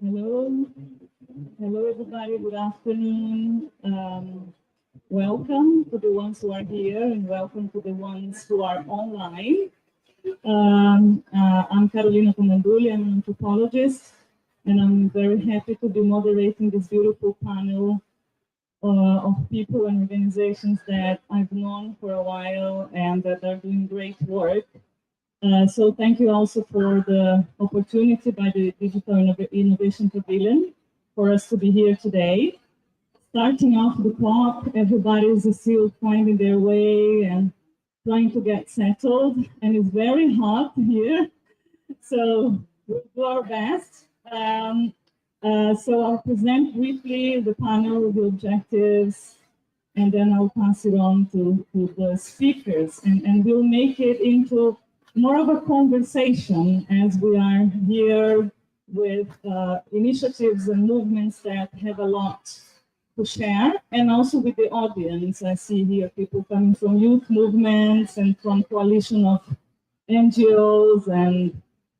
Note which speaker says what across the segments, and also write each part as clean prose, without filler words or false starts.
Speaker 1: Hello. Hello, everybody. Good afternoon. Welcome to the ones who are here and welcome to the ones who are online. I'm Carolina Comanduli. I'm an anthropologist, and I'm very happy to be moderating this beautiful panel of people and organizations that I've known for a while and that are doing great work. So thank you also for the opportunity by the Digital Innovation Pavilion for us to be here today. Starting off the clock, everybody is still finding their way and trying to get settled, and it's very hot here, so we'll do our best. So I'll present briefly the panel, the objectives, and then I'll pass it on to the speakers, and we'll make it into more of a conversation as we are here with initiatives and movements that have a lot to share, and also with the audience. I see here people coming from youth movements and from coalition of NGOs,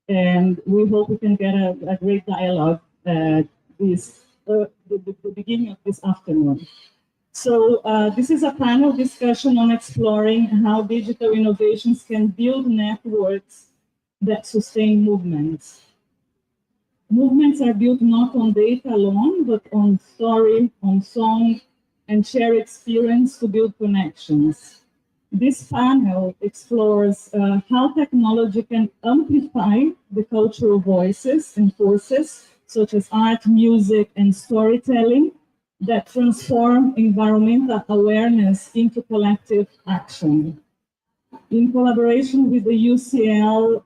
Speaker 1: and we hope we can get a great dialogue at the beginning of this afternoon. So this is a panel discussion on exploring how digital innovations can build networks that sustain movements. Movements are built not on data alone, but on story, on song, and shared experience to build connections. This panel explores how technology can amplify the cultural voices and forces, such as art, music, and storytelling, that transform environmental awareness into collective action. In collaboration with the UCL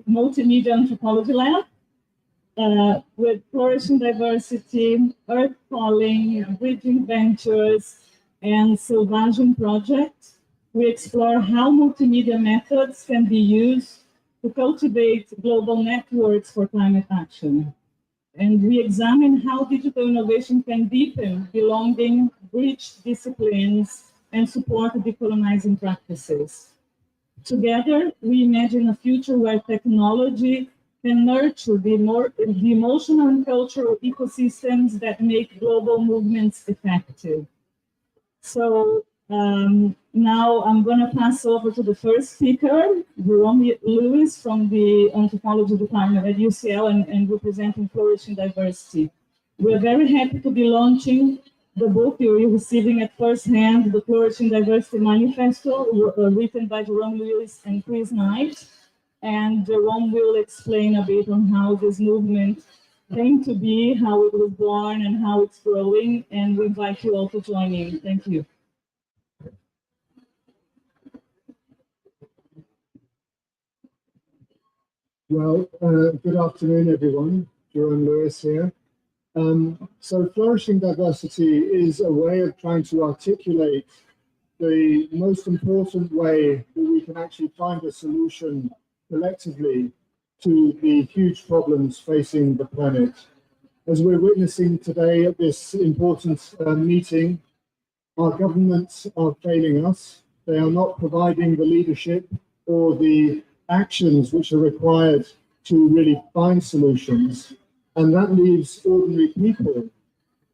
Speaker 1: Multimedia Anthropology Lab, with Flourishing Diversity, Earth Calling, Bridging Ventures, and Selvagem project, we explore how multimedia methods can be used to cultivate global networks for climate action. And we examine how digital innovation can deepen belonging, bridge disciplines, and support decolonizing practices. Together, we imagine a future where technology can nurture the emotional and cultural ecosystems that make global movements effective. So now I'm going to pass over to the first speaker, Jerome Lewis from the Anthropology Department at UCL and representing Flourishing Diversity. We're very happy to be launching the book you're receiving at first hand, the Flourishing Diversity Manifesto, written by Jerome Lewis and Chris Knight. And Jerome will explain a bit on how this movement came to be, how it was born, and how it's growing. And we invite you all to join in. Thank you.
Speaker 2: Well, good afternoon, everyone. Jerome Lewis here. So Flourishing Diversity is a way of trying to articulate the most important way that we can actually find a solution collectively to the huge problems facing the planet. As we're witnessing today at this important meeting, our governments are failing us. They are not providing the leadership or the actions which are required to really find solutions. And that leaves ordinary people,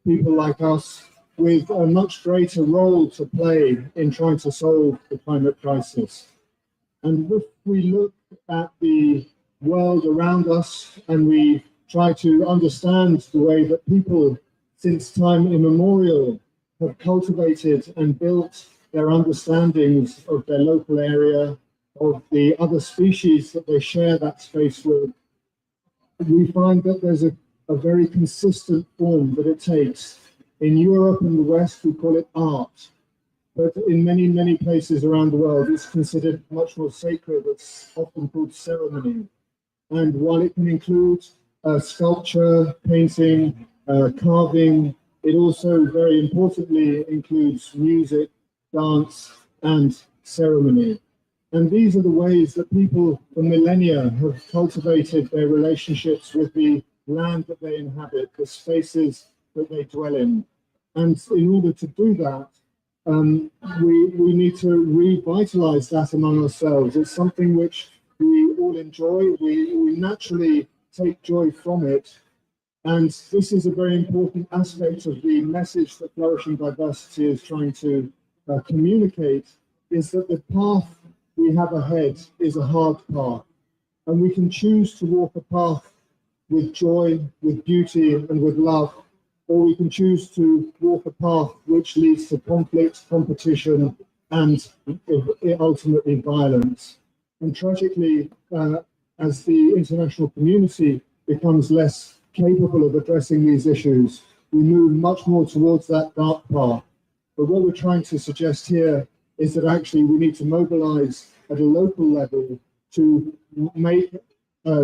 Speaker 2: people like us, with a much greater role to play in trying to solve the climate crisis. And if we look at the world around us and we try to understand the way that people since time immemorial have cultivated and built their understandings of their local area, of the other species that they share that space with, we find that there's a very consistent form that it takes. In Europe and the West, we call it art. But in many, many places around the world, it's considered much more sacred. It's often called ceremony. And while it can include sculpture, painting, carving, it also very importantly includes music, dance, and ceremony. And these are the ways that people for millennia have cultivated their relationships with the land that they inhabit, the spaces that they dwell in. And in order to do that, we need to revitalize that among ourselves. It's something which we all enjoy. We naturally take joy from it. And this is a very important aspect of the message that Flourishing Diversity is trying to communicate, is that the path we have ahead is a hard path. And we can choose to walk a path with joy, with beauty, and with love, or we can choose to walk a path which leads to conflict, competition, and ultimately violence. And tragically, as the international community becomes less capable of addressing these issues, we move much more towards that dark path. But what we're trying to suggest here is that actually we need to mobilize at a local level to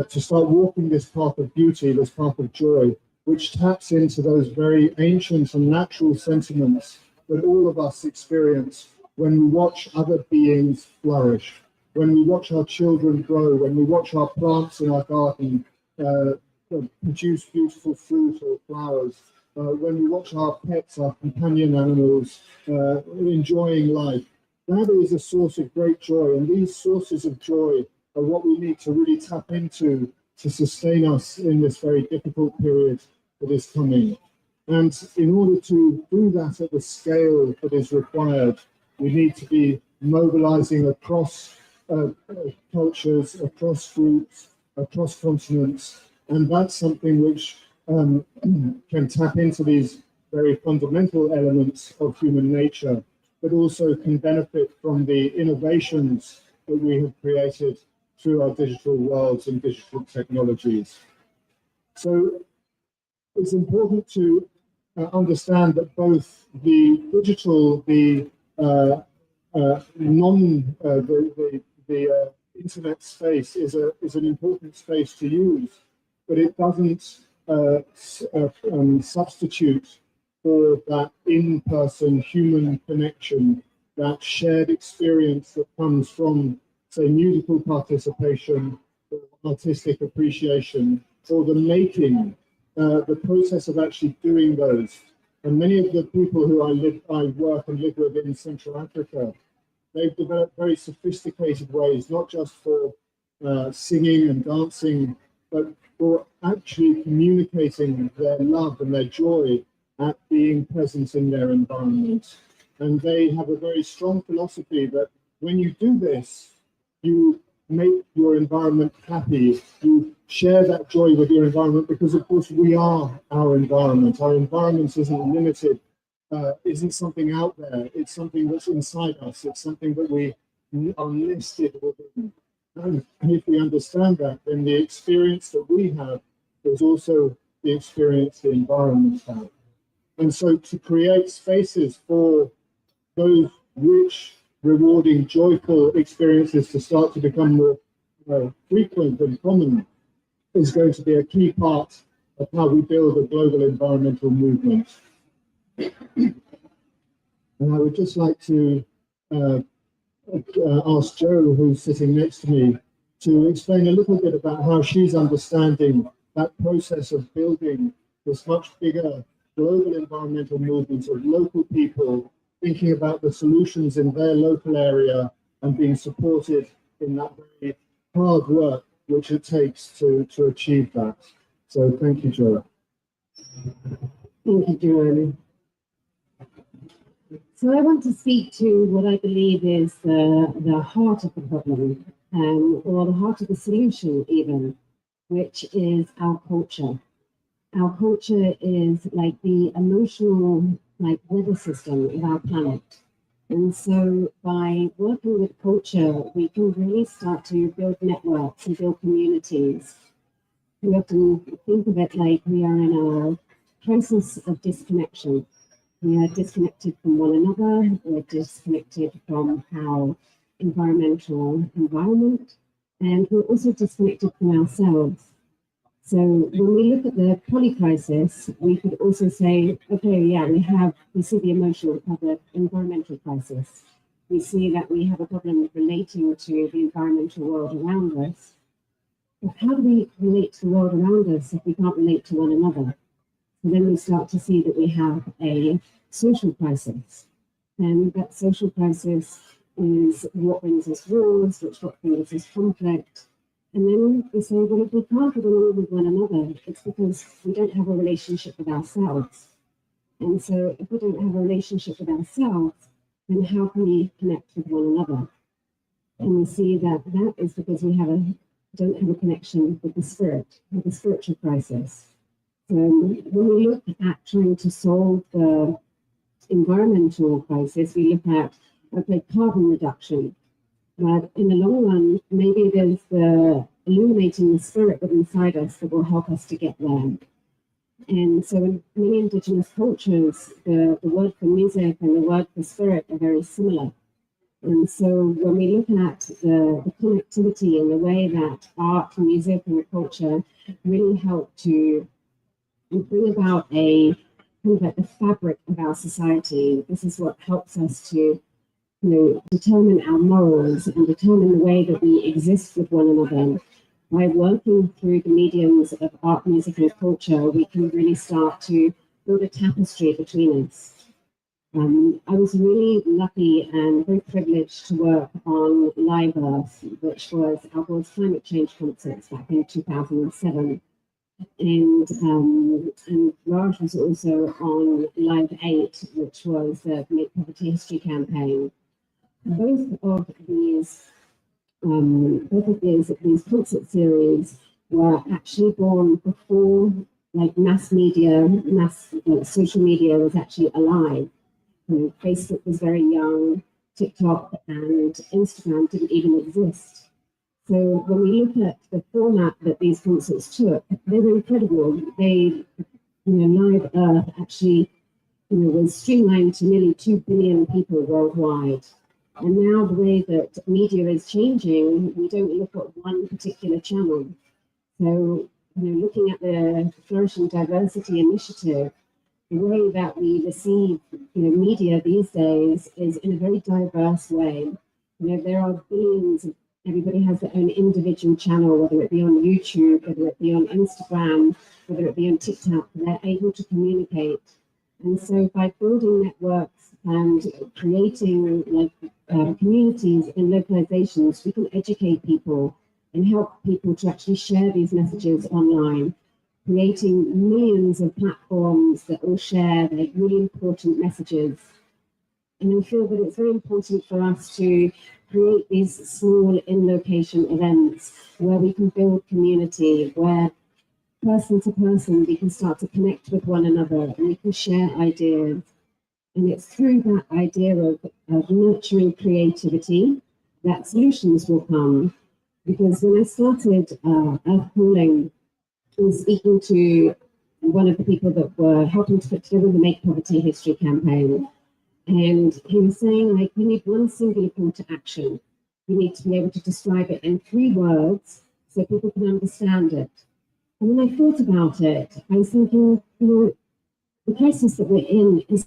Speaker 2: start walking this path of beauty, this path of joy, which taps into those very ancient and natural sentiments that all of us experience when we watch other beings flourish, when we watch our children grow, when we watch our plants in our garden produce beautiful fruit or flowers, when we watch our pets, our companion animals, enjoying life. That is a source of great joy, and these sources of joy are what we need to really tap into to sustain us in this very difficult period that is coming. And in order to do that at the scale that is required, we need to be mobilizing across cultures, across groups, across continents. And that's something which can tap into these very fundamental elements of human nature, but also can benefit from the innovations that we have created through our digital worlds and digital technologies. So it's important to understand that both the digital, the internet space is an important space to use, but it doesn't substitute for that in-person human connection, that shared experience that comes from, say, musical participation, or artistic appreciation, or the making, the process of actually doing those. And many of the people who I work and live with in Central Africa, they've developed very sophisticated ways, not just for singing and dancing, but for actually communicating their love and their joy at being present in their environment. And they have a very strong philosophy that when you do this, you make your environment happy, you share that joy with your environment, because of course we are our environment. Our environment isn't limited, isn't something out there, it's something that's inside us, it's something that we are listed within. And if we understand that, then the experience that we have is also the experience the environment has. And so to create spaces for those rich, rewarding, joyful experiences to start to become more frequent and common is going to be a key part of how we build a global environmental movement. And I would just like to ask Joe, who's sitting next to me, to explain a little bit about how she's understanding that process of building this much bigger global environmental movement of local people thinking about the solutions in their local area and being supported in that very hard work which it takes to achieve that. So thank you, Jo.
Speaker 3: Thank you, Jerome. So I want to speak to what I believe is the heart of the problem, or the heart of the solution even, which is our culture. Our culture is like the emotional weather system of our planet. And so by working with culture, we can really start to build networks and build communities. We often think of it like we are in a process of disconnection. We are disconnected from one another, we're disconnected from our environment, and we're also disconnected from ourselves. So when we look at the poly crisis, we could also say, okay, yeah, we see the emotional problem, environmental crisis. We see that we have a problem relating to the environmental world around us. But how do we relate to the world around us if we can't relate to one another? And then we start to see that we have a social crisis. And that social crisis is what brings us wars, what brings us conflict. And then we say, well, if we can't get along with one another, it's because we don't have a relationship with ourselves. And so if we don't have a relationship with ourselves, then how can we connect with one another? And we see that that is because we don't have a connection with the spirit, with the spiritual crisis. So when we look at trying to solve the environmental crisis, we look at, okay, carbon reduction. But in the long run, maybe it is the illuminating the spirit within inside us that will help us to get there. And so in many indigenous cultures, the word for music and the word for spirit are very similar. And so when we look at the connectivity and the way that art, music, and culture really help to bring about a kind of like the fabric of our society, this is what helps us to determine our morals and determine the way that we exist with one another. By working through the mediums of art, music, and culture, we can really start to build a tapestry between us. I was really lucky and very privileged to work on Live Earth, which was Al Gore's climate change concerts back in 2007. And Raj was also on Live 8, which was the Make Poverty History campaign. Both of these concert series were actually born before mass media, social media was actually alive. Facebook was very young, TikTok and Instagram didn't even exist. So when we look at the format that these concerts took, they were incredible. They, Live Earth actually, was streamlined to nearly 2 billion people worldwide. And now the way that media is changing, we don't look at one particular channel. So, looking at the Flourishing Diversity initiative, the way that we receive, media these days is in a very diverse way. There are billions. Everybody has their own individual channel, whether it be on YouTube, whether it be on Instagram, whether it be on TikTok. They're able to communicate. And so by building networks and creating communities and localizations, we can educate people and help people to actually share these messages online, creating millions of platforms that all share their really important messages. And I feel that it's very important for us to create these small in-location events where we can build community, where person to person we can start to connect with one another and we can share ideas. And it's through that idea of nurturing creativity that solutions will come. Because when I started Earth Calling, I was speaking to one of the people that were helping to put together the Make Poverty History campaign. And he was saying, we need one singular call to action. We need to be able to describe it in 3 words so people can understand it. And when I thought about it, I was thinking, the crisis that we're in is,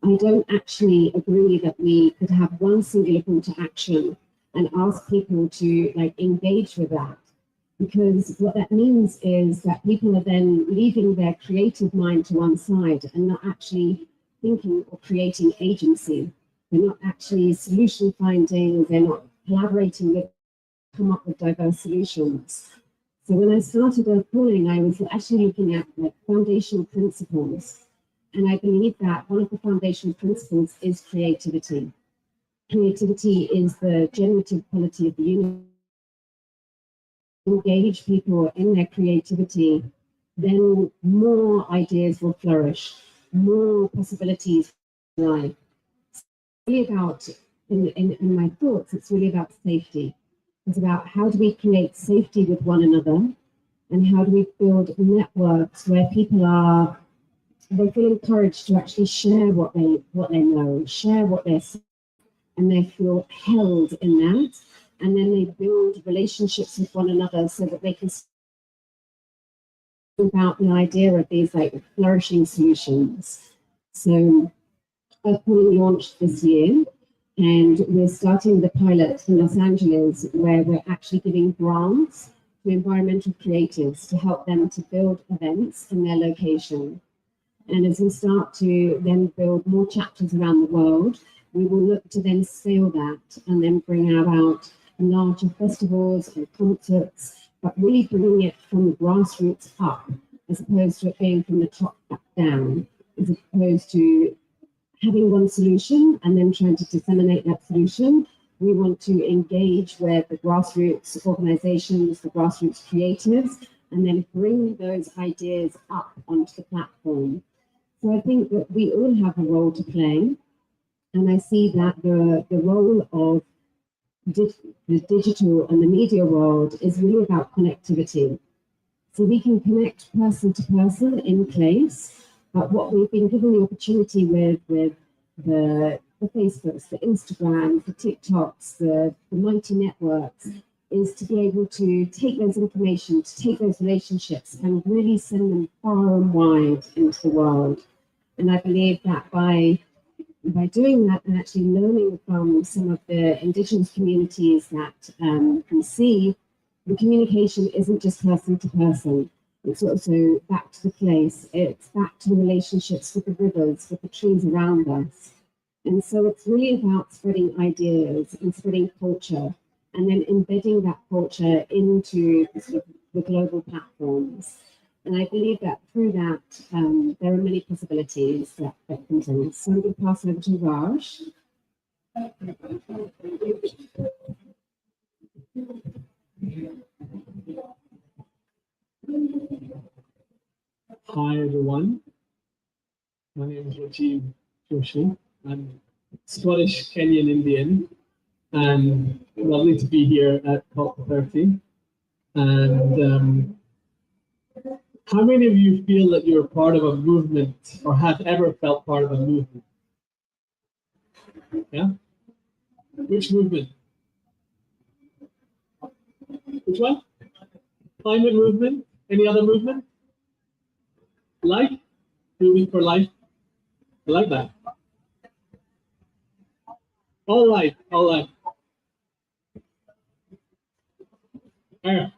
Speaker 3: I don't actually agree that we could have one singular call to action and ask people to like engage with that. Because what that means is that people are then leaving their creative mind to one side and not actually thinking or creating agency. They're not actually solution finding, they're not collaborating with, come up with diverse solutions. So when I started Earth Calling, I was actually looking at like foundational principles. And I believe that one of the foundational principles is creativity. Creativity is the generative quality of the universe. Engage people in their creativity, then more ideas will flourish, more possibilities in life. It's really about, in my thoughts, it's really about safety. It's about how do we create safety with one another, and how do we build networks where people are, they feel encouraged to actually share what they know, share what they're seeing, and they feel held in that. And then they build relationships with one another so that they can speak about the idea of these like flourishing solutions. So Earth Calling launched this year, and we're starting the pilot in Los Angeles, where we're actually giving grants to environmental creatives to help them to build events in their location. And as we start to then build more chapters around the world, we will look to then scale that and then bring about larger festivals and concerts, but really bringing it from the grassroots up, as opposed to it being from the top back down, as opposed to having one solution and then trying to disseminate that solution. We want to engage with the grassroots organizations, the grassroots creatives, and then bring those ideas up onto the platform. So I think that we all have a role to play, and I see that the role of the digital and the media world is really about connectivity. So we can connect person to person in place, but what we've been given the opportunity with the Facebooks, the Instagrams, the TikToks, the mighty networks, is to be able to take those information, to take those relationships and really send them far and wide into the world. And I believe that by doing that and actually learning from some of the indigenous communities that we see, the communication isn't just person to person. It's also back to the place. It's back to the relationships with the rivers, with the trees around us. And so it's really about spreading ideas and spreading culture, and then embedding that culture into the global platforms. And I believe that through that, there are many possibilities that can do. So I'm going to pass over to Raj.
Speaker 4: Hi everyone, my name is Rajiv Joshi. I'm Scottish Kenyan Indian, and lovely to be here at COP30. And how many of you feel that you're part of a movement or have ever felt part of a movement? Yeah? Which movement? Which one? Climate movement? Any other movement? Life? Movement for life? I like that. All life, all life. Yeah.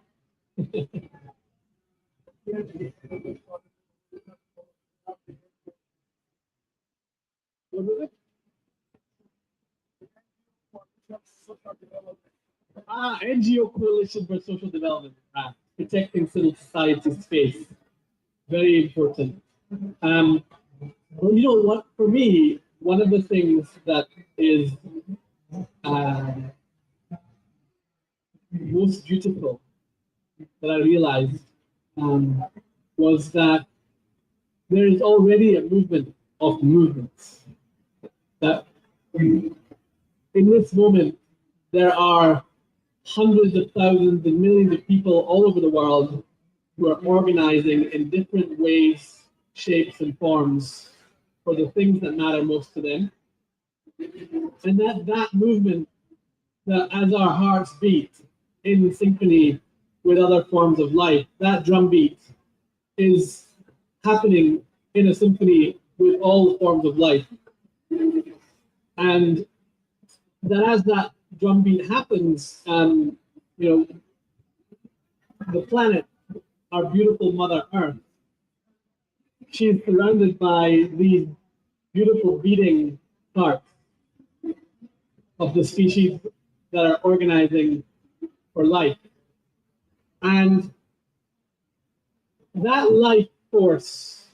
Speaker 4: NGO Coalition for Social Development, protecting civil society space. Very important. Well, you know what? For me, one of the things that is most beautiful that I realized was that there is already a movement of movements. That in this moment, there are hundreds of thousands and millions of people all over the world who are organizing in different ways, shapes, and forms for the things that matter most to them. And that movement, that as our hearts beat in synchrony with other forms of life, that drumbeat is happening in a symphony with all forms of life. And that as that drumbeat happens, the planet, our beautiful Mother Earth, she's surrounded by these beautiful beating hearts of the species that are organizing for life. And that life force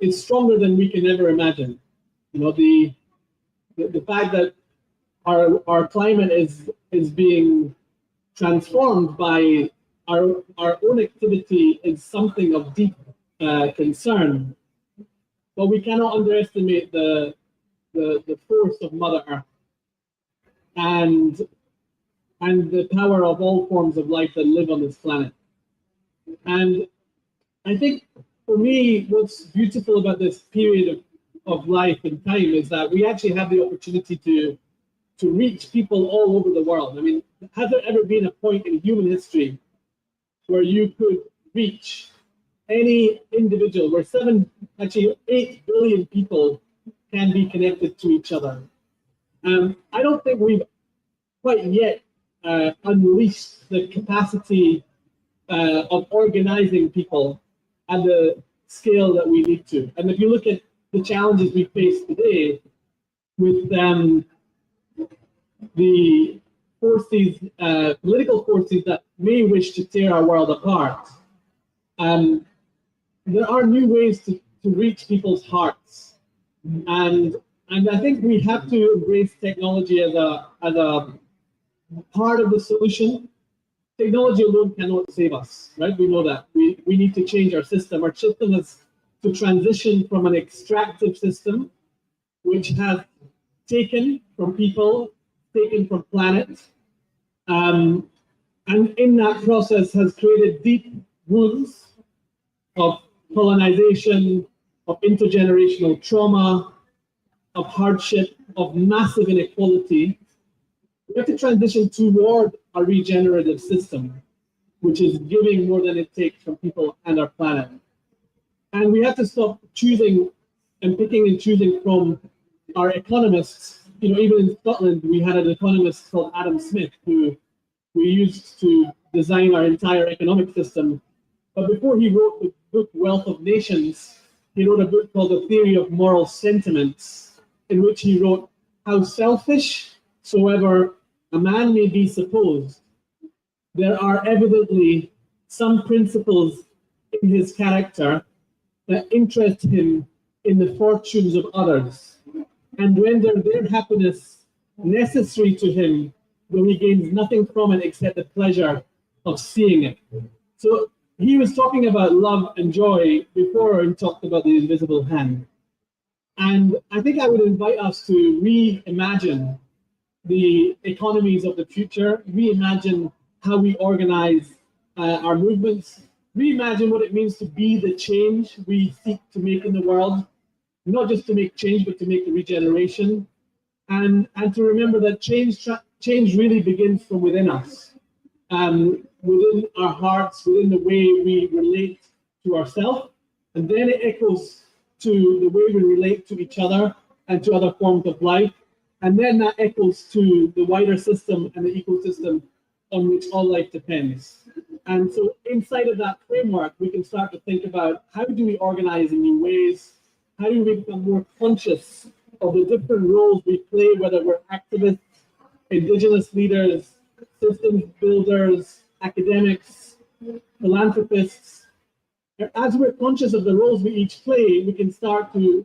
Speaker 4: is stronger than we can ever imagine. The fact that our climate is being transformed by our own activity is something of deep concern. But we cannot underestimate the force of Mother Earth and the power of all forms of life that live on this planet. And I think for me, what's beautiful about this period of life and time is that we actually have the opportunity to reach people all over the world. I mean, has there ever been a point in human history where you could reach any individual, where 8 billion people can be connected to each other? I don't think we've quite yet unleashed the capacity of organizing people at the scale that we need to. And if you look at the challenges we face today with the forces, political forces that may wish to tear our world apart, there are new ways to reach people's hearts. And I think we have to embrace technology as a part of the solution. Technology alone cannot save us, right? We know that. We need to change our system. Our system is to transition from an extractive system, which has taken from people, taken from planet, and in that process has created deep wounds of colonization, of intergenerational trauma, of hardship, of massive inequality. We have to transition toward a regenerative system, which is giving more than it takes from people and our planet. And we have to stop choosing and picking and choosing from our economists. Even in Scotland, we had an economist called Adam Smith, who we used to design our entire economic system. But before he wrote the book Wealth of Nations, he wrote a book called The Theory of Moral Sentiments, in which he wrote how selfish soever a man may be supposed, there are evidently some principles in his character that interest him in the fortunes of others and render their happiness necessary to him, though he gains nothing from it except the pleasure of seeing it. So he was talking about love and joy before he talked about the invisible hand. And I think I would invite us to reimagine the economies of the future, reimagine how we organize our movements, reimagine what it means to be the change we seek to make in the world, not just to make change, but to make the regeneration, and to remember that change really begins from within us, within our hearts, within the way we relate to ourselves, and then it echoes to the way we relate to each other and to other forms of life. And then that echoes to the wider system and the ecosystem on which all life depends. And so inside of that framework, we can start to think about how do we organize in new ways? How do we become more conscious of the different roles we play, whether we're activists, indigenous leaders, systems builders, academics, philanthropists. As we're conscious of the roles we each play, we can start to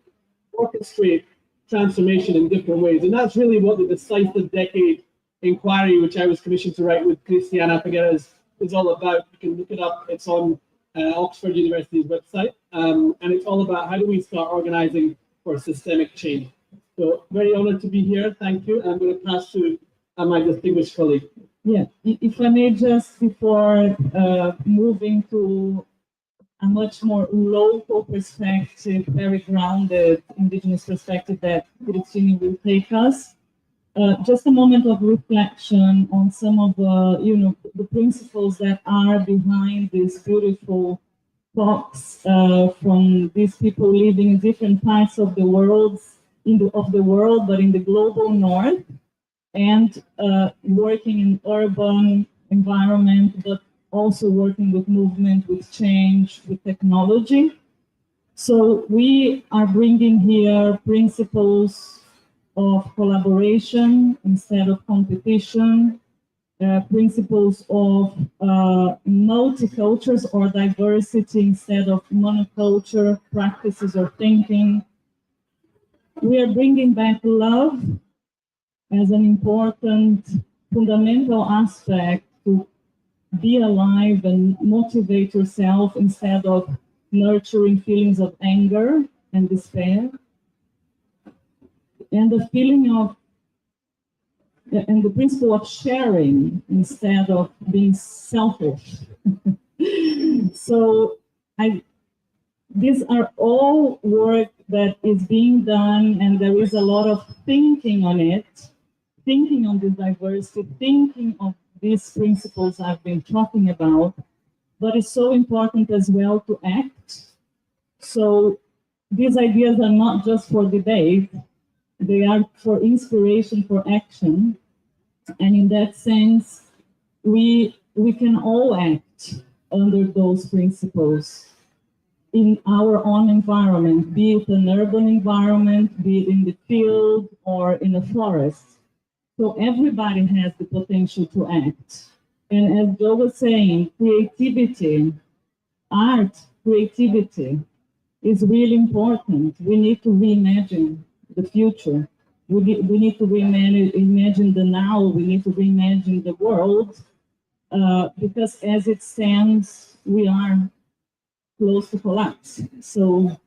Speaker 4: orchestrate transformation in different ways. And that's really what the Decisive Decade inquiry, which I was commissioned to write with Cristiana Figueres, is all about. You can look it up. It's on Oxford University's website. And it's all about how do we start organizing for systemic change. So very honored to be here. Thank you. I'm going to pass to my distinguished colleague.
Speaker 1: Yeah, if I may just, before moving to a much more local perspective, very grounded indigenous perspective that Cristina will take us. Just a moment of reflection on some of the, the principles that are behind these beautiful talks from these people living in different parts of the world of the world, but in the global north, and working in urban environment, but also working with movement, with change, with technology. So we are bringing here principles of collaboration instead of competition, principles of multicultures or diversity instead of monoculture practices or thinking. We are bringing back love as an important fundamental aspect to be alive and motivate yourself instead of nurturing feelings of anger and despair. And the feeling of and the principle of sharing instead of being selfish. So these are all work that is being done, and there is a lot of thinking on it, thinking on this diversity, thinking of these principles I've been talking about, but it's so important as well to act. So these ideas are not just for debate, they are for inspiration, for action. And in that sense, we can all act under those principles in our own environment, be it an urban environment, be it in the field or in a forest. So everybody has the potential to act. And as Joe was saying, creativity, art, creativity is really important. We need to reimagine the future. We need to reimagine the now. We need to reimagine the world because as it stands, we are close to collapse. So,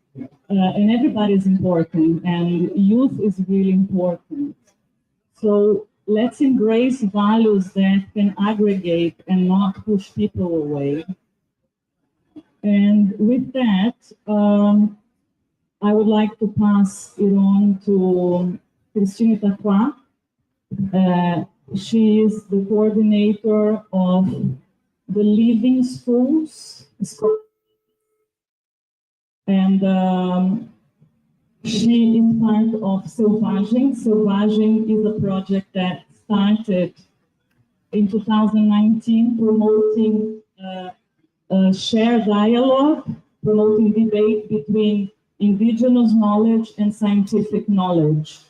Speaker 1: and everybody is important, and youth is really important. So let's embrace values that can aggregate and not push people away. And with that, I would like to pass it on to Christine Taqua. She is the coordinator of the Living Schools, and she is part of Selvagem. Selvagem is a project that started in 2019 promoting shared dialogue, promoting debate between indigenous knowledge and scientific knowledge.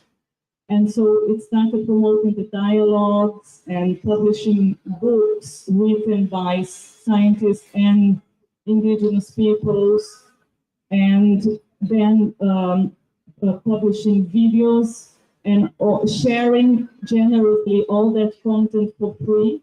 Speaker 1: And so it started promoting the dialogues and publishing books written by scientists and indigenous peoples, and then publishing videos and sharing generously all that content for free.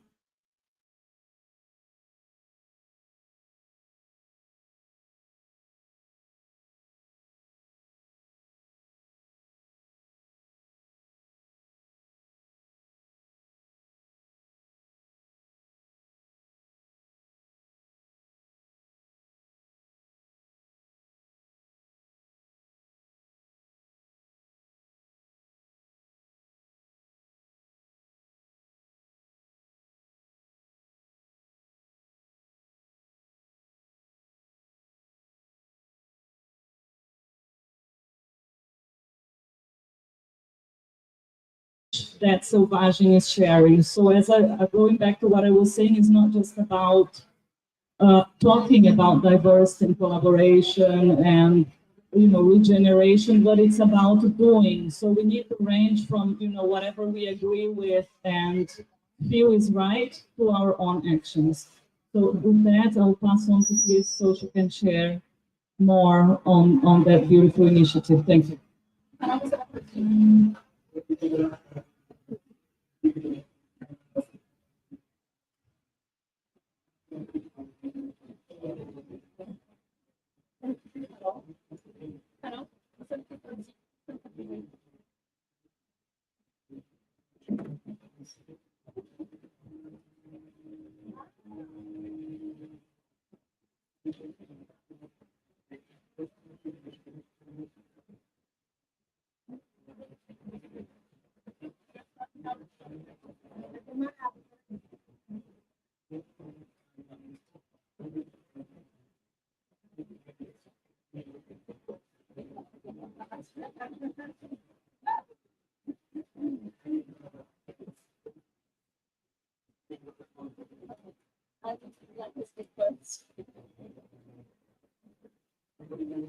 Speaker 1: That Selvagem is sharing. So as going back to what I was saying, it's not just about talking about diversity and collaboration and regeneration, but it's about doing. So we need to range from whatever we agree with and feel is right to our own actions. So with that, I'll pass on to Chris so she can share more on that beautiful initiative. Thank you.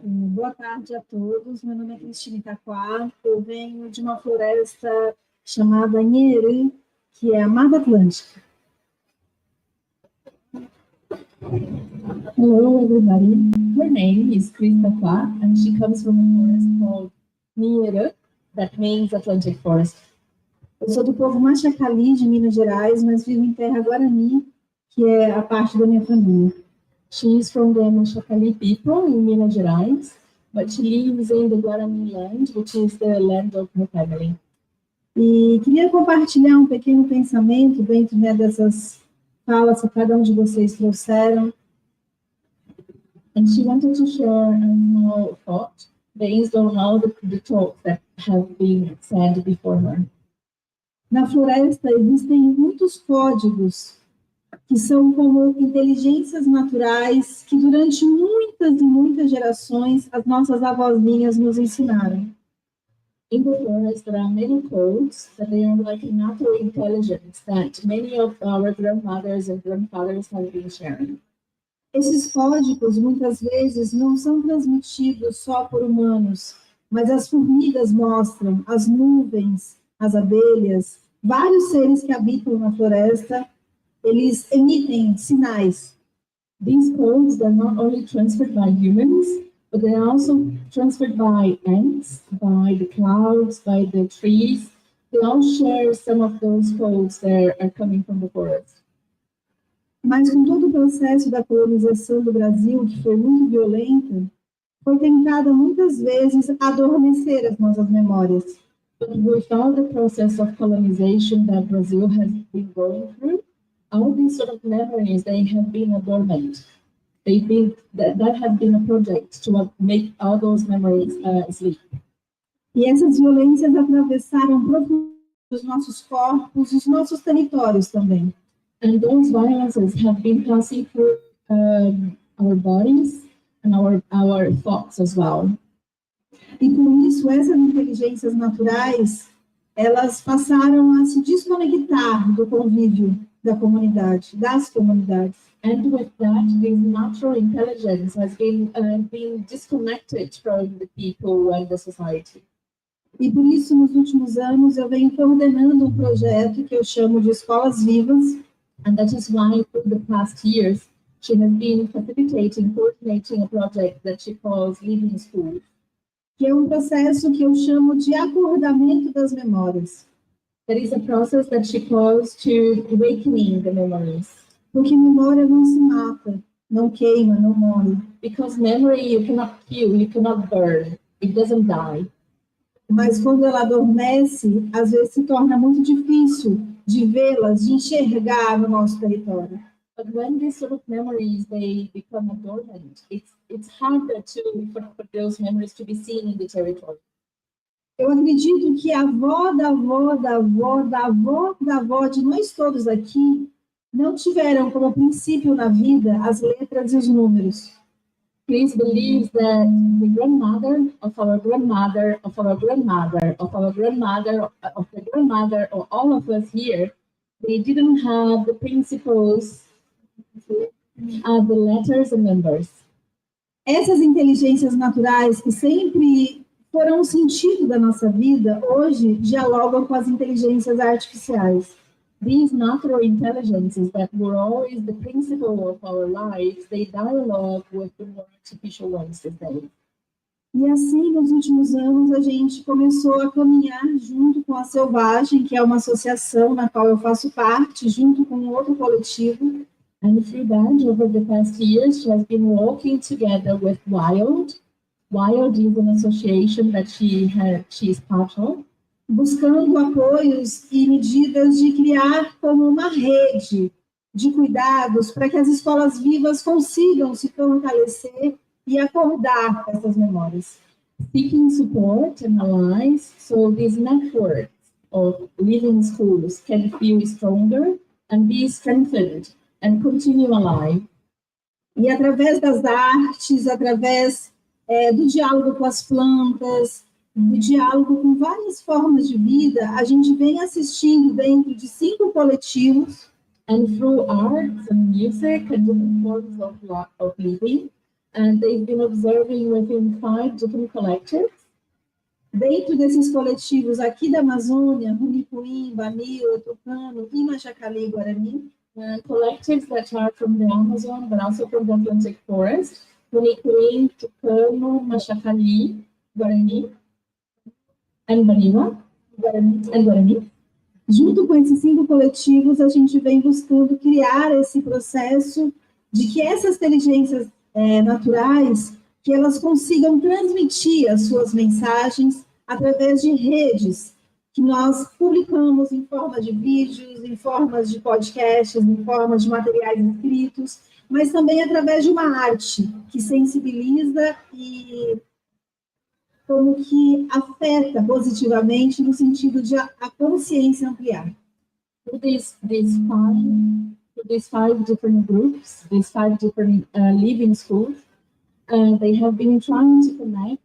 Speaker 5: Boa tarde a todos, meu nome é Cristina Itaquá, eu venho de uma floresta chamada Inherê, que é a Mata Atlântica.
Speaker 6: Hello, everybody. Her name is Chris Itaquá, and she comes from a forest called Niera, that means Atlantic Forest.
Speaker 5: Eu sou do povo Machacali, de Minas Gerais, mas vivo em terra Guarani, que é a parte da minha família.
Speaker 6: She is from the Machacali people in Minas Gerais, but she lives in the Guarani land, which is the land of her family.
Speaker 5: E queria compartilhar um pequeno pensamento dentro, né, dessas falas que cada um de vocês trouxeram.
Speaker 6: And she wanted to share a small thought based on all the talks that have been said before her.
Speaker 5: Na floresta existem muitos códigos que são como inteligências naturais que durante muitas e muitas gerações as nossas avózinhas nos ensinaram.
Speaker 6: In the forest, there are many codes that they are like natural intelligence that many of our grandmothers and grandfathers have been sharing.
Speaker 5: Esses códigos muitas vezes não são transmitidos só por humanos, mas as formigas mostram, as nuvens, as abelhas, vários seres que habitam na floresta, eles emitem sinais.
Speaker 6: These codes are not only transferred by humans, but they are also transferred by ants, by the clouds, by the trees. They all share some of those codes that are coming from the forest.
Speaker 5: Mas com todo o processo da colonização do Brasil, que foi muito violenta, foi tentada muitas vezes adormecer as nossas memórias.
Speaker 6: But with all the process of colonization that Brazil has been going through, all these sort of memories, they have been dormant. They've been, that has been a project to make all those memories sleep.
Speaker 5: E essas violências atravessaram profundamente os nossos corpos e os nossos territórios também.
Speaker 6: And those violences have been passing through our bodies and our thoughts as well.
Speaker 5: E por isso, essas inteligências naturais, elas passaram a se desconectar do convívio da comunidade, das comunidades.
Speaker 6: And with that, this natural intelligence has been disconnected from the people and the society.
Speaker 5: E por isso, nos últimos anos, eu venho coordenando um projeto que eu chamo de Escolas Vivas.
Speaker 6: And that is why, for the past years, she has been facilitating, coordinating a project that she calls Living Schools.
Speaker 5: Que é um processo que eu chamo de acordamento das memórias.
Speaker 6: That is a process that she calls to awakening the memories.
Speaker 5: Porque memória não se mata, não queima, não morre.
Speaker 6: Because memory you cannot kill, you cannot burn, it doesn't die.
Speaker 5: Mas quando ela adormece, às vezes se torna muito difícil de vê-las, de enxergar no nosso território.
Speaker 6: But when these sort of memories they become dormant, it's harder for those memories to be seen in the territory.
Speaker 5: Eu acredito que a avó da avó da avó da avó da avó de nós todos aqui não tiveram como princípio na vida as letras e os números.
Speaker 6: Please believe that the grandmother of our grandmother of our grandmother of our grandmother of the grandmother of all of us here, they didn't have the principles of the letters and numbers.
Speaker 5: Essas inteligências naturais que sempre foram o sentido da nossa vida, hoje dialogam com as inteligências artificiais.
Speaker 6: These natural intelligences that were always the principle of our lives, they dialogue with the more artificial ones today.
Speaker 5: E assim, nos últimos anos, a gente começou a caminhar junto com a Selvagem, que é uma associação na qual eu faço parte, junto com outro coletivo.
Speaker 6: And through that, over the past years, she has been working together with Wild. Wild is an association that she is part of.
Speaker 5: Buscando apoios e medidas de criar como uma rede de cuidados para que as escolas vivas consigam se fortalecer e acordar essas memórias.
Speaker 6: Seeking support and allies, so this network of living schools can feel stronger and be strengthened and continue alive.
Speaker 5: E através das artes, através do diálogo com as plantas, do diálogo com várias formas de vida, a gente vem assistindo dentro de 5 coletivos.
Speaker 6: and through arts and music and different forms of living. And they've been observing within 5 different collectives.
Speaker 5: Dentro desses coletivos aqui da Amazônia, Runicuim, Banil, Tucano e Machacali, Guarani,
Speaker 6: Collectives that are from the Amazon, but also from the Atlantic Forest, Runicuim, Tucano, Machacali, Guarani, and Banima, Guarani.
Speaker 5: junto com esses 5 coletivos, a gente vem buscando criar esse processo de que essas inteligências naturais, que elas consigam transmitir as suas mensagens através de redes que nós publicamos em forma de vídeos, em formas de podcasts, em formas de materiais escritos, mas também através de uma arte que sensibiliza e como que afeta positivamente no sentido de a consciência ampliar.
Speaker 6: These 5 different groups, these 5 different living schools, they have been trying to connect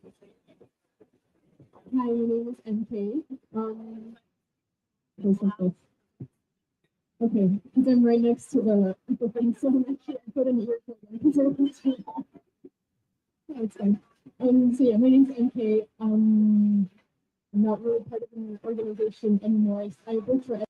Speaker 7: Hi, my name is MK. First of all, okay, because I'm right next to the thing, so I'm actually I put an earphone in because I don't see that. No, it's fine. So yeah, my name's MK. I'm not really part of an organization anymore. I work for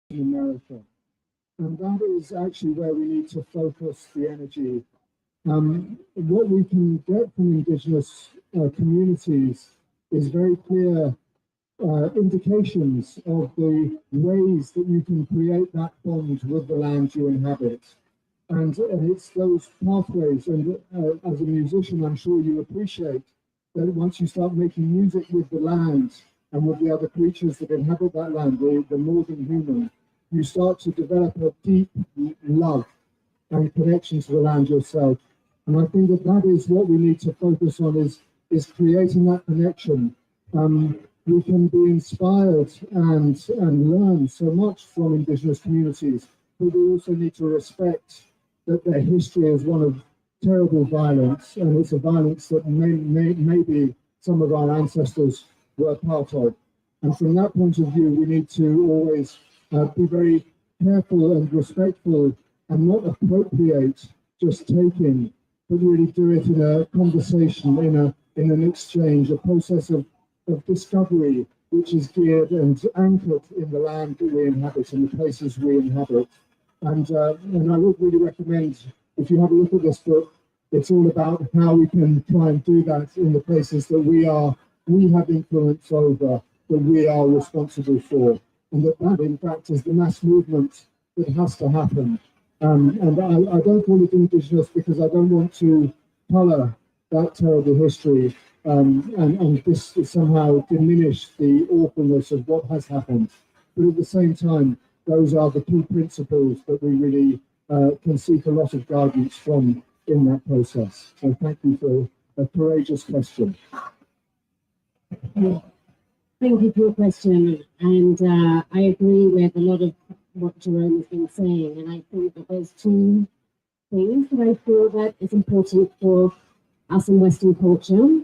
Speaker 2: in America. And that is actually where we need to focus the energy. What we can get from Indigenous communities is very clear indications of the ways that you can create that bond with the land you inhabit. And it's those pathways, and as a musician, I'm sure you appreciate that once you start making music with the land and with the other creatures that inhabit that land, the more than human, you start to develop a deep love and connection to the land yourself. And I think that that is what we need to focus on, is creating that connection. We can be inspired and learn so much from Indigenous communities, but we also need to respect that their history is one of terrible violence, and it's a violence that maybe some of our ancestors were part of. And from that point of view, we need to always be very careful and respectful and not appropriate, just taking, but really do it in a conversation, in an exchange, a process of discovery, which is geared and anchored in the land that we inhabit and the places we inhabit. And I would really recommend, if you have a look at this book, it's all about how we can try and do that in the places that we have influence over, that we are responsible for, and that in fact is the mass movement that has to happen. And I don't call it Indigenous because I don't want to colour that terrible history and this somehow diminish the awfulness of what has happened. But at the same time, those are the key principles that we really can seek a lot of guidance from in that process. So thank you for a courageous question.
Speaker 3: Thank you for your question, and I agree with a lot of what Jerome has been saying, and I think that there's two things that I feel that is important for us in Western culture.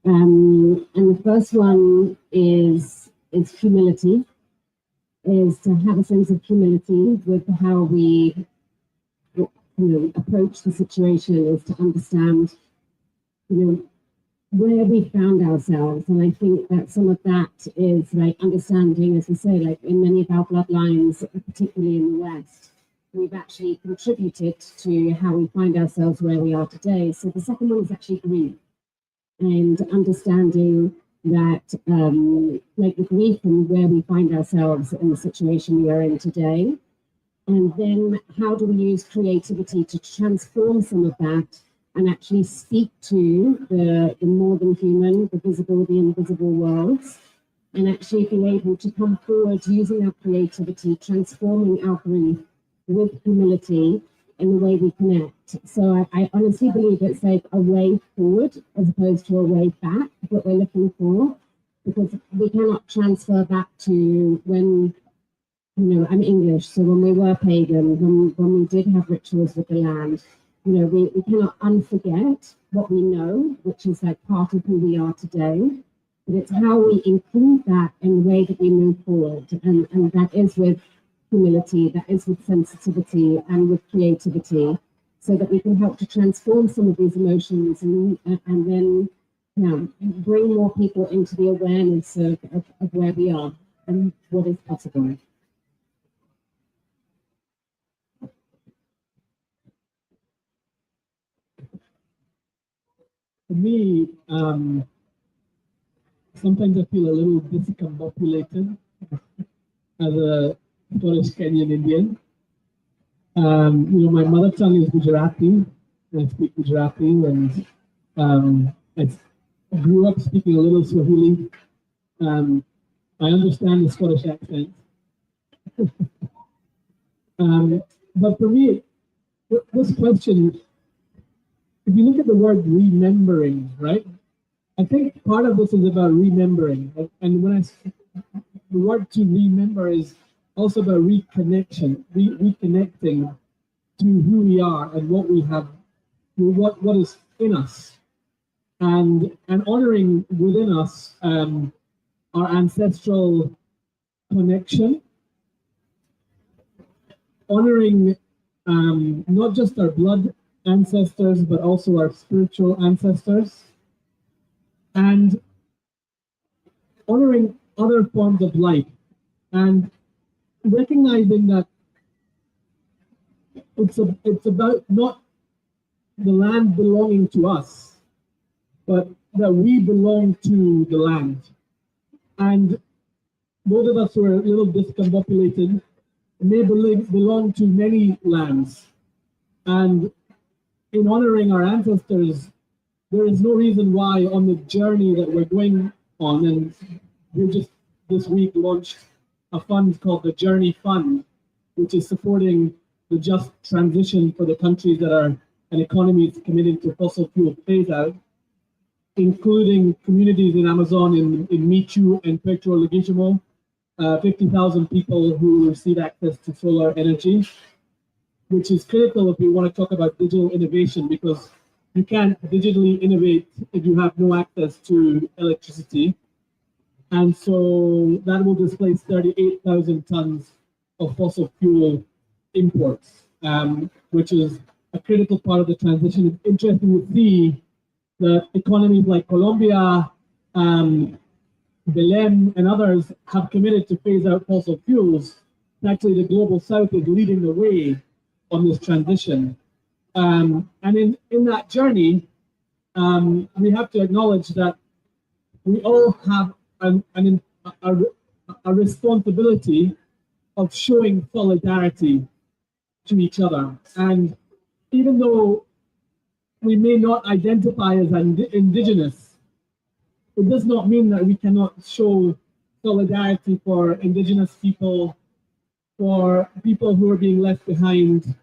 Speaker 3: And the first one is humility, is to have a sense of humility with how we approach the situation, is to understand, where we found ourselves. And I think that some of that is like understanding, as we say, like in many of our bloodlines, particularly in the West, we've actually contributed to how we find ourselves where we are today. So the second one is actually grief, and understanding that like the grief and where we find ourselves in the situation we are in today. And then how do we use creativity to transform some of that and actually speak to the more than human, the visible, the invisible worlds, and actually be able to come forward using our creativity, transforming our grief with humility in the way we connect. So I honestly believe it's like a way forward as opposed to a way back, what we're looking for, because we cannot transfer back to when, I'm English, so when we were pagan, when we did have rituals with the land, we cannot unforget what we know, which is like part of who we are today. But it's how we include that in the way that we move forward. And that is with humility, that is with sensitivity and with creativity, so that we can help to transform some of these emotions and then bring more people into the awareness of where we are and what is possible.
Speaker 4: For me, sometimes I feel a little discombobulated as a Scottish Kenyan Indian. My mother tongue is Gujarati, and I speak Gujarati, and I grew up speaking a little Swahili. I understand the Scottish accent. But for me, this question, if you look at the word remembering, right? I think part of this is about remembering. And when the word to remember is also about reconnection, reconnecting to who we are and what we have, what is in us, and honoring within us our ancestral connection, honoring not just our blood ancestors, but also our spiritual ancestors, and honoring other forms of life, and recognizing that it's about not the land belonging to us, but that we belong to the land. And those of us who are a little discombobulated may belong to many lands. And in honoring our ancestors, there is no reason why on the journey that we're going on, and we just this week launched a fund called the Journey Fund, which is supporting the just transition for the countries that are an economy committing to fossil fuel phase out, including communities in Amazon, in Michu and Puerto Legítimo, 50,000 people who receive access to solar energy, which is critical if we want to talk about digital innovation, because you can't digitally innovate if you have no access to electricity. And so that will displace 38,000 tons of fossil fuel imports, which is a critical part of the transition. It's interesting to see that economies like Colombia, Belém, and others have committed to phase out fossil fuels. Actually, the global south is leading the way on this transition. And in that journey, we have to acknowledge that we all have a responsibility of showing solidarity to each other. And even though we may not identify as indigenous, it does not mean that we cannot show solidarity for indigenous people, for people who are being left behind,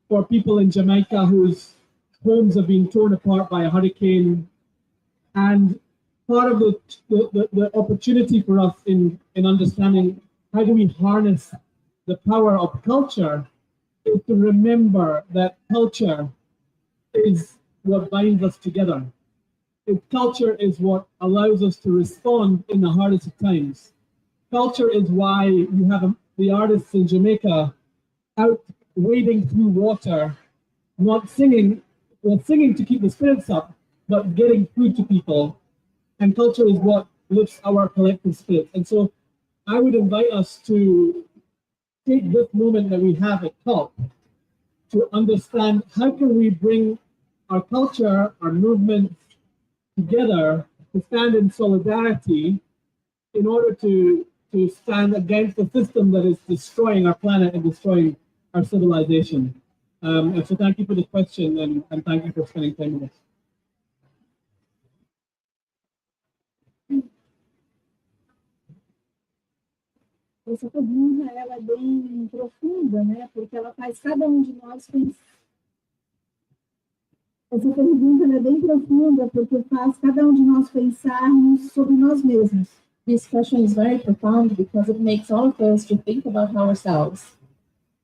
Speaker 4: for people in Jamaica whose homes have been torn apart by a hurricane. And part of the opportunity for us in understanding how do we harness the power of culture is to remember that culture is what binds us together. culture is what allows us to respond in the hardest of times. Culture is why you have the artists in Jamaica out wading through water, not singing, well, singing to keep the spirits up, but getting food to people. And culture is what lifts our collective spirit. And so I would invite us to take this moment that we have at CULT to understand how can we bring our culture, our movements together to stand in solidarity in order to stand against the system that is destroying our planet and destroying our civilization. And so thank you for the question, and thank you for spending time with us.
Speaker 5: Essa pergunta ela é bem profunda, né? Porque ela faz cada de nós pensar. Essa pergunta é bem profunda porque faz cada de nós pensarmos sobre nós mesmos.
Speaker 6: This question is very profound because it makes all of us to think about ourselves.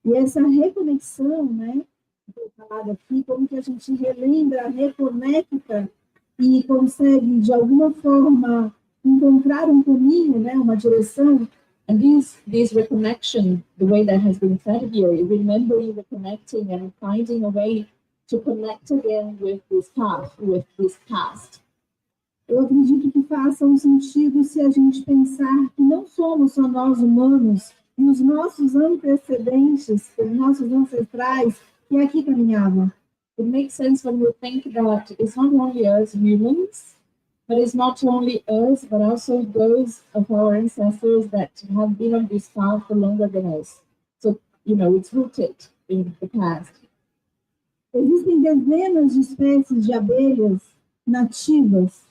Speaker 5: E essa reconexão, né? Foi falado aqui, como que a gente relembra, reconecta e consegue de alguma forma encontrar caminho, né? Uma direção.
Speaker 6: And this reconnection, the way that has been said here, remembering, reconnecting, and finding a way to connect again with this path, with this past.
Speaker 5: Eu acredito que faça sentido se a gente pensar que não somos só nós humanos e os nossos antecedentes, os nossos ancestrais, que aqui caminhavam.
Speaker 6: It makes sense when we think that it's not only us humans, but it's not only us, but also those of our ancestors that have been on this path for longer than us. So, it's rooted in the past.
Speaker 5: Existem dezenas de espécies de abelhas nativas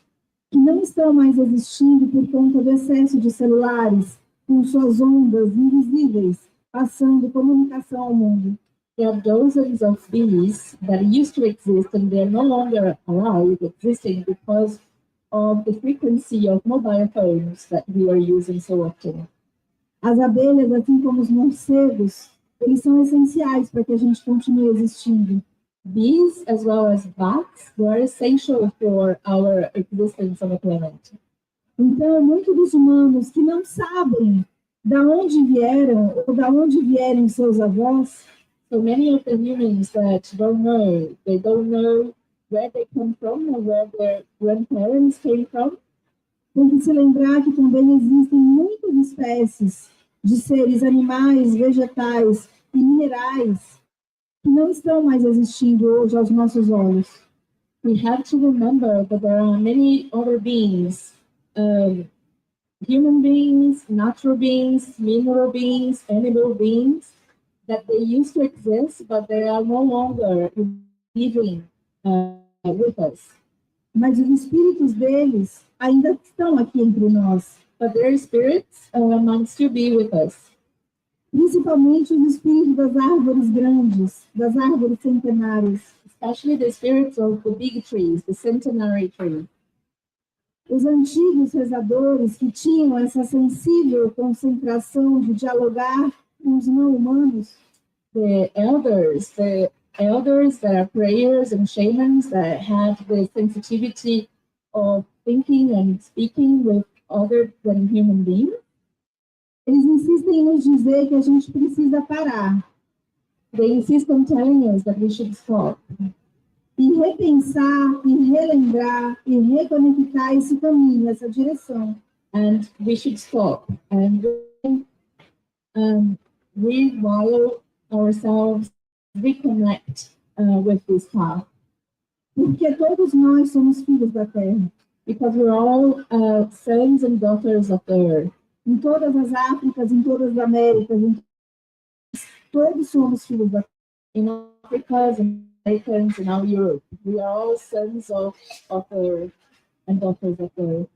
Speaker 5: que não estão mais existindo por conta do excesso de celulares, com suas ondas invisíveis, passando comunicação ao mundo.
Speaker 6: There are dozens of bees that used to exist and they're no longer alive, existing because of the frequency of mobile phones that we are using so often.
Speaker 5: As abelhas, assim como os morcegos, eles são essenciais para que a gente continue existindo.
Speaker 6: Bees, as well as bats, they are essential for our existence on the planet.
Speaker 5: Então, muitos dos humanos que não sabem da onde vieram ou da onde vieram seus avós,
Speaker 6: so many of the humans that don't know, they don't know where they come from or where their grandparents came from.
Speaker 5: Tem que se lembrar que também existem muitas espécies de seres animais, vegetais e minerais que não estão mais existindo hoje aos nossos olhos.
Speaker 6: We have to remember that there are many other beings, human beings, natural beings, mineral beings, animal beings, that they used to exist, but they are no longer living with us.
Speaker 5: Mas os espíritos deles ainda estão aqui entre nós.
Speaker 6: But their spirits might still be with us.
Speaker 5: Principalmente os espíritos das árvores grandes, das árvores centenárias.
Speaker 6: Especially the spirits of the big trees, the centenary tree.
Speaker 5: Os antigos rezadores que tinham essa sensível concentração de dialogar com os não humanos.
Speaker 6: The elders that are prayers and shamans that have the sensitivity of thinking and speaking with other than human beings.
Speaker 5: Eles insistem em nos dizer que a gente precisa parar.
Speaker 6: They insist on telling us that we should stop.
Speaker 5: E repensar, e relembrar, e reconectar esse caminho, essa direção.
Speaker 6: And we should stop and rewire ourselves, reconnect with this path.
Speaker 5: Porque todos nós somos filhos da Terra.
Speaker 6: Because we're all sons and daughters of the earth.
Speaker 5: Em todas as Áfricas, em todas as Américas, todos somos filhos da Terra.
Speaker 6: In Africa, in Americans, in our Europe, we are all sons of the earth and daughters of the earth.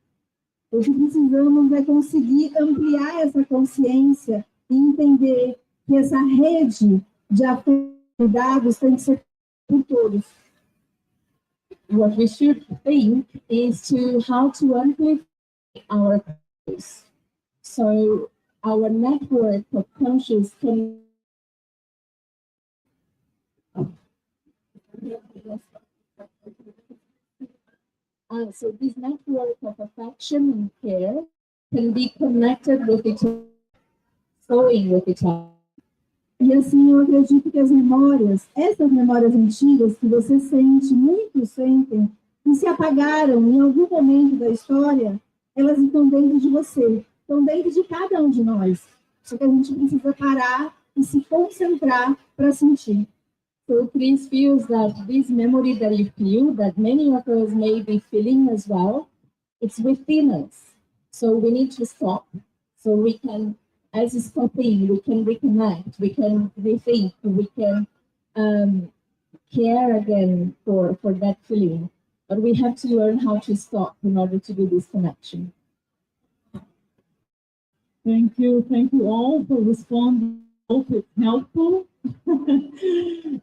Speaker 5: O que precisamos é conseguir ampliar essa consciência e entender que essa rede de afetividades tem que ser por todos.
Speaker 6: What we should think is to how to amplify our consciousness. So our network of conscious can So this network of affection and care can be connected with each other, flowing with each other.
Speaker 5: E assim, eu acredito que as memórias, essas memórias antigas que você sente, muitos sentem, que se apagaram em algum momento da história, elas estão dentro de você, estão dentro de cada um de nós. Só que a gente precisa parar e se concentrar para sentir.
Speaker 6: So Chris feels that this memory that you feel, that many of us may be feeling as well, it's within us. So we need to stop. So we can, as stopping, we can reconnect, we can rethink, we can care again for that feeling. But we have to learn how to stop in order to do this connection.
Speaker 1: Thank you all for responding. Hope it's helpful.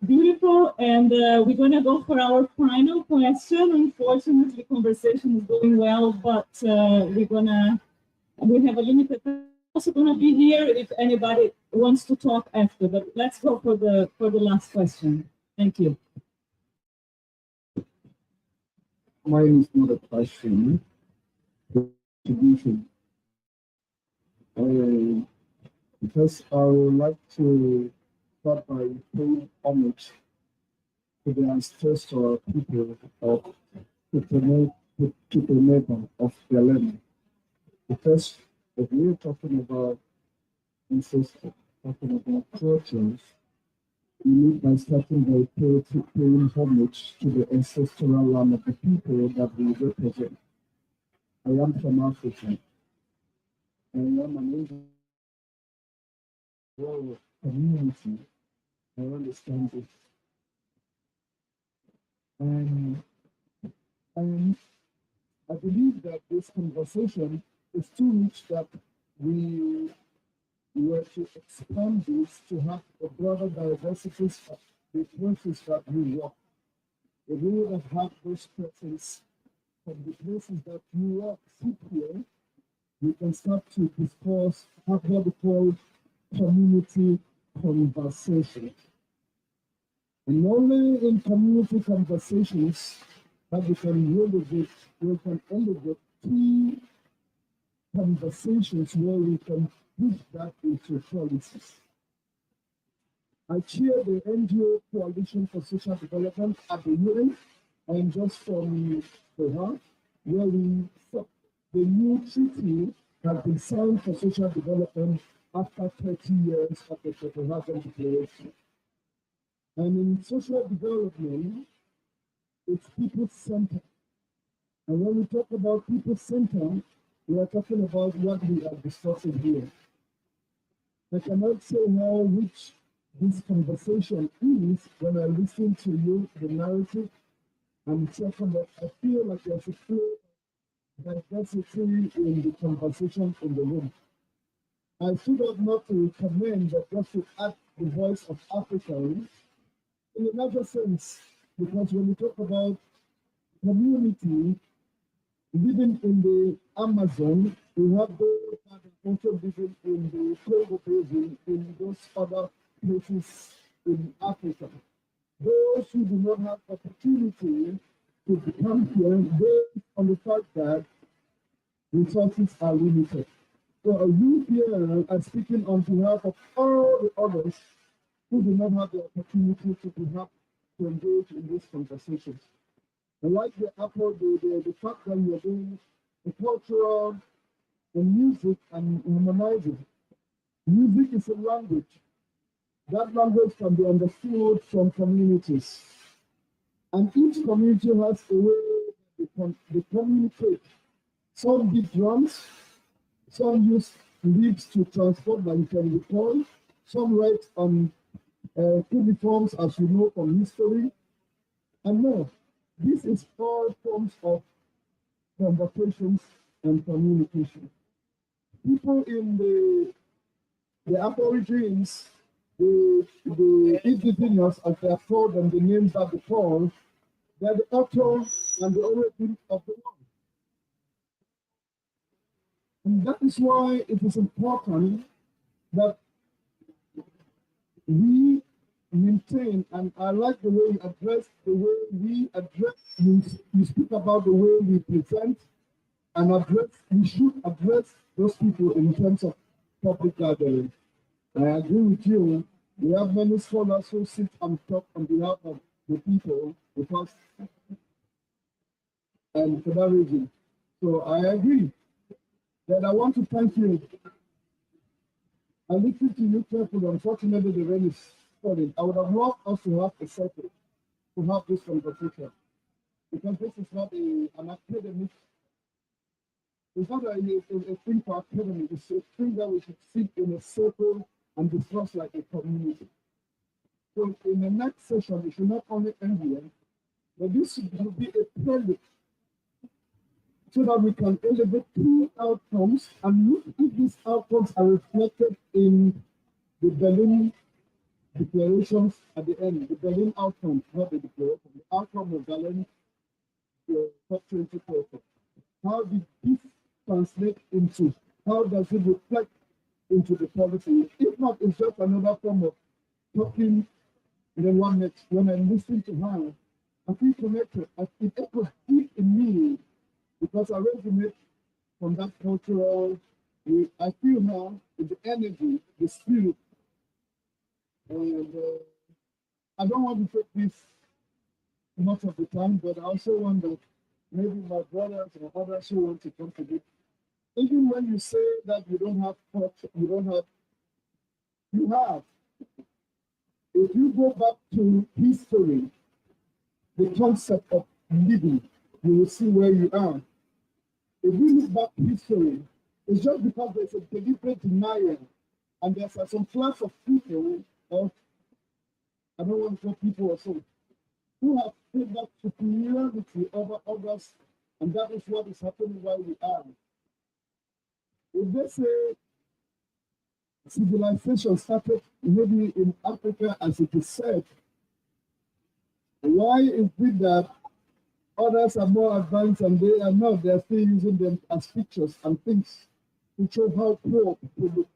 Speaker 1: Beautiful. And we're going to go for our final question. Unfortunately, conversation is going well, but we have a limited time. Also going to be here if anybody wants to talk after, but let's go for the last question. Thank you.
Speaker 8: Mine is not a question. Contribution. Because I would like to start by paying homage to the ancestral people of Kitameta of the land. Because if we're talking about ancestors, talking about cultures, we need by starting by paying homage to the ancestral land of the people that we represent. I am from Africa. I am an Asian community. I understand this. And I believe that this conversation is too rich that we were to expand this to have a broader diversity of the places that we work. If we would have had those persons from the places that you work, sit here, we can start to discuss, have what we call community conversation. And only in community conversations that we can elevate key conversations where we can push that into policies. I chair the NGO Coalition for Social Development at the UN. I am just from Doha, where the new treaty has been signed for social development after 30 years of the Copenhagen Declaration. And in social development, it's people-centered. And when we talk about people-centered, we are talking about what we are discussing here. I cannot say how rich this conversation is when I listen to you, the narrative, and second, I feel like there's a clear diversity in the conversation in the room. I stood up not to commend, but just to add the voice of Africans in a larger sense, because when we talk about community living in the Amazon, we have those that are also living in the Congo Basin, in those other places in Africa. Those who do not have opportunity to become here based on the fact that resources are limited. So you here are speaking on behalf of all the others who do not have the opportunity to engage in these conversations. I like the fact that you're doing the cultural, the music, and humanizing. Music is a language. That language can be understood from communities. And each community has a way they communicate. Some beat drums, some use leads to transport that you can recall, some write on uniforms, as you know from history, and more. This is all forms of conversations and communication. People in the Aborigines, the indigenous, as they are called, and the names that they call, they're the author and the origin of the world. And that is why it is important that we maintain, and I like the way you address, the way we address, you speak about the way we present and address, we should address those people in terms of public gathering. I agree with you. We have many scholars who sit and talk on behalf of the people because, and for that reason. So I agree. But I want to thank you. I listened to you carefully. Unfortunately, the rain is falling. I would have loved us to have a circle to have this conversation because this is not an academic. It's not a thing for academic. It's a thing that we should sit in a circle and discuss like a community. So in the next session, we should not only end here, but this should be a prelude so that we can elevate key outcomes and look if these outcomes are reflected in the Berlin declarations at the end. The Berlin outcomes, not the declaration, the outcome of Berlin, the top 20 person. How did this translate into, how does it reflect into the policy? If not, it's just another form of talking. And then when I listen to her, I feel connected. It echoes deep in me because I resonate from that cultural. I feel her with the energy, the spirit, and I don't want to take this much of the time, but I also want that maybe my brothers and others who want to contribute. Even when you say that you don't have culture, you have. If you go back to history, the concept of living, you will see where you are. If you look back history, it's just because there's a deliberate denial and there's some class of people, or I don't want to call people or so, who have taken that superiority over others, and that is what is happening where we are. If they say civilization started maybe in Africa, as it is said, why is it that others are more advanced and they are not? They're still using them as pictures and things to show how poor people look.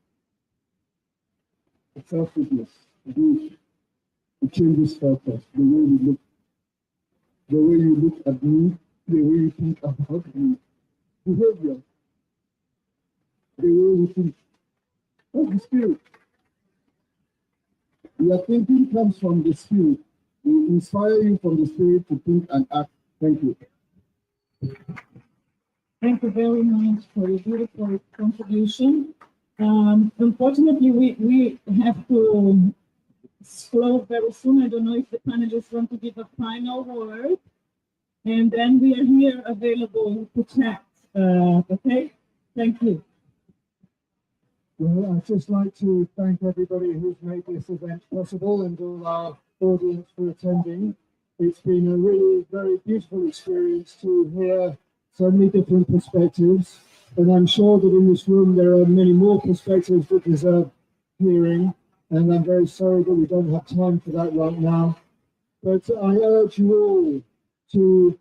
Speaker 8: It's selfishness. It changes focus, the way we look, the way you look at me, the way you think about me, behavior, the way we think. That's the spirit. Your thinking comes from the spirit. We inspire you from the spirit to think and act. Thank you.
Speaker 1: Thank you very much for your beautiful contribution. Unfortunately, we have to close very soon. I don't know if the panelists want to give a final word. And then we are here available to chat. Okay? Thank you.
Speaker 2: Well, I'd just like to thank everybody who's made this event possible and all our audience for attending. It's been a really very beautiful experience to hear so many different perspectives. And I'm sure that in this room there are many more perspectives that deserve hearing. And I'm very sorry that we don't have time for that right now. But I urge you all to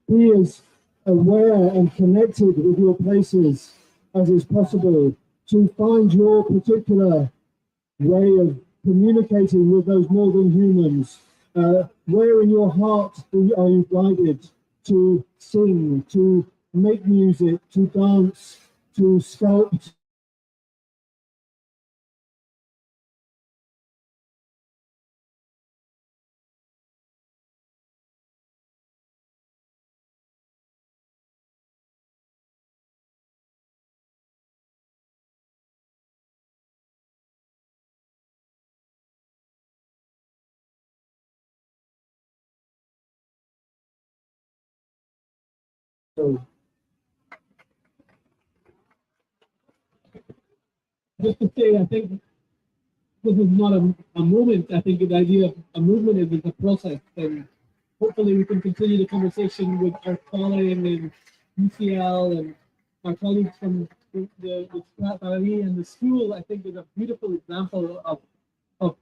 Speaker 2: be as aware and connected with your places as is possible, to find your particular way of communicating with those more than humans. Where in your heart are you guided to sing, to make music, to dance, to sculpt? So,
Speaker 4: just to say, I think this is not a movement. I think the idea of a movement is a process, and hopefully we can continue the conversation with our colleagues in UCL and our colleagues from the Paris and the school. I think is a beautiful example of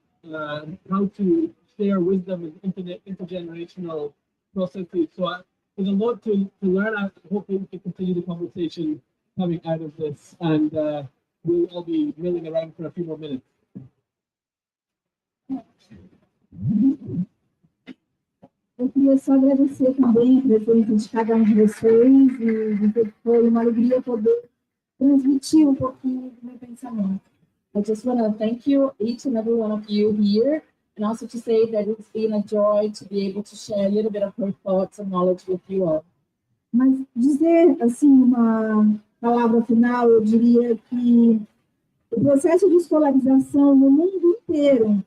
Speaker 4: how to share wisdom and intergenerational processes. So there's a lot to learn. I hope we can continue the conversation coming out of this, and we'll all be milling around for a few more minutes.
Speaker 5: Eu queria só agradecer também a presença de cada um de vocês e dizer que foi uma alegria poder transmitir um pouquinho do meu pensamento.
Speaker 6: I just want to thank you, each and every one of you here, and also to say that it's been a joy to be able to share a little bit of her thoughts and knowledge with you all.
Speaker 5: Mas dizer, assim, uma palavra final, eu diria que o processo de escolarização no mundo inteiro,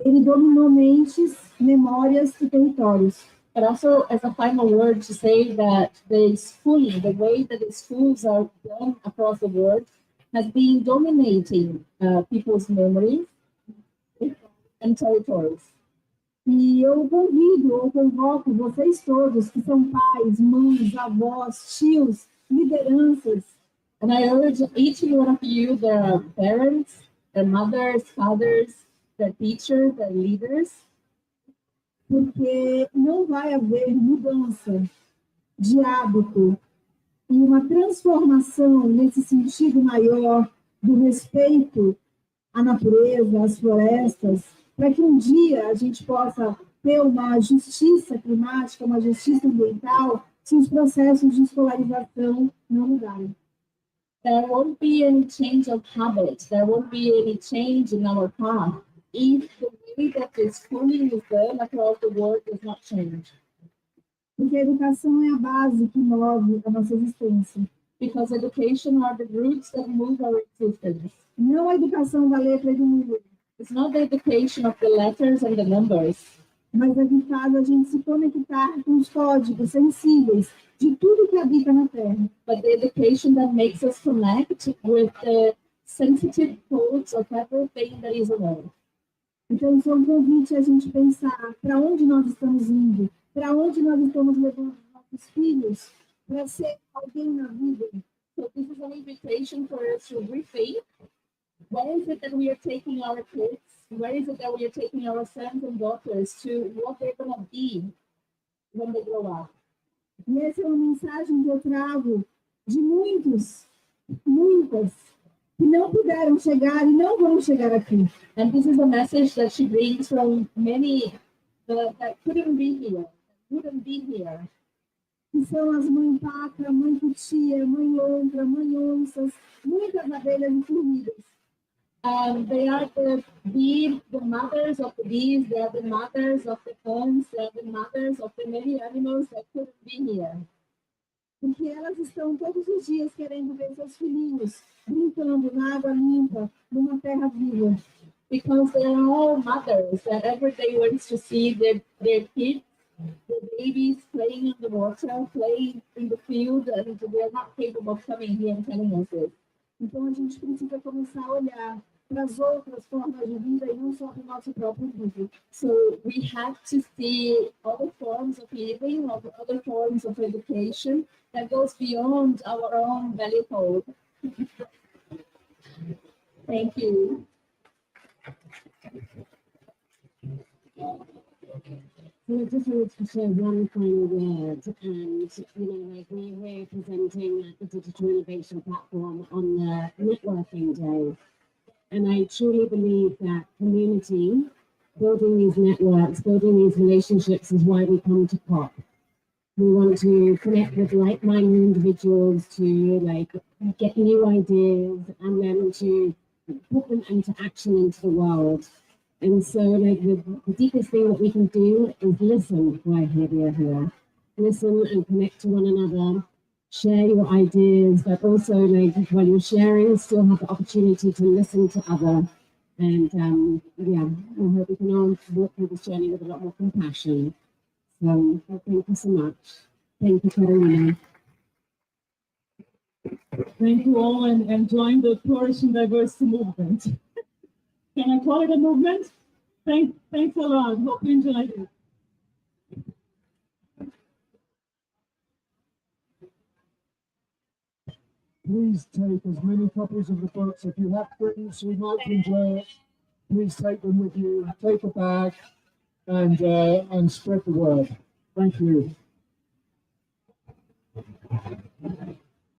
Speaker 5: ele dominou mentes, memórias e territórios.
Speaker 6: But also, as a final word, to say that the schooling, the way that the schools are done across the world, has been dominating people's memories and territories.
Speaker 5: E eu convido, ou convoco vocês todos, que são pais, mães, avós, tios, lideranças,
Speaker 6: And I urge each and one of you, their parents, their mothers, fathers, their teachers, their leaders,
Speaker 5: porque não vai haver mudança de hábito e uma transformação nesse sentido maior do respeito à natureza, às florestas, para que um dia a gente possa ter uma justiça climática, uma justiça ambiental, se os processos de escolarização não mudarem.
Speaker 6: there won't be any change of habit. There won't be any change in our path if the way that the schooling is done across the world does not change.
Speaker 5: Porque a educação é a base que move a nossa existência.
Speaker 6: Because education are the roots that move our existence.
Speaker 5: Não a educação da letra e do número,
Speaker 6: It's not the education of the letters and the numbers,
Speaker 5: mas a que faz a gente se conectar com os códigos sensíveis de tudo que habita na Terra.
Speaker 6: but the education that makes us connect with the sensitive codes of everything that is on earth.
Speaker 5: Então, isso é um convite a gente pensar para onde nós estamos indo, para onde nós estamos levando os nossos filhos, para ser alguém na vida.
Speaker 6: So this is an invitation for us to rethink. Where is it that we are taking our kids? Where is it that we are taking our sons and daughters to what they're going to be when they grow up?
Speaker 5: E essa é uma mensagem que eu trago de muitas, que não puderam chegar e não vão chegar aqui.
Speaker 6: And this is a message that she brings from many that couldn't be here, wouldn't be here.
Speaker 5: Que são as mãe paca, mãe cutia, mãe lontra, mãe onças, muitas abelhas e formigas.
Speaker 6: They are the mothers of the bees, they are the mothers of the ants, they are the mothers of the many animals that couldn't be here.
Speaker 5: Porque elas estão todos os dias querendo ver seus filhinhos brincando na água limpa, numa terra viva.
Speaker 6: Because they are all mothers that every day wants to see their kids, the babies playing in the water, playing in the field, and they are not capable of coming here and telling us this.
Speaker 5: Então a gente precisa começar a olhar para as outras formas de vida e não só para o nosso próprio vida.
Speaker 6: So we have to see other forms of living, other forms of education that goes beyond our own value code. Thank you.
Speaker 3: So I just wanted to share one final word, and like we're presenting at the Digital Innovation Platform on the Networking Day, and I truly believe that community, building these networks, building these relationships is why we come to COP. We want to connect with like-minded individuals to get new ideas and then to put them into action into the world. And so the deepest thing that we can do is listen while we are here. Listen and connect to one another, share your ideas, but also while you're sharing, still have the opportunity to listen to others. And I hope we can all walk through this journey with a lot more compassion. So thank you so much. Thank you, Carolina.
Speaker 1: Thank you all and join the Flourishing Diversity movement. Can I call it a movement? Thanks a lot. Hope you enjoyed it.
Speaker 8: Please take as many copies of the books. If you have friends who might enjoy it, please take them with you. Take a bag and spread the word. Thank you.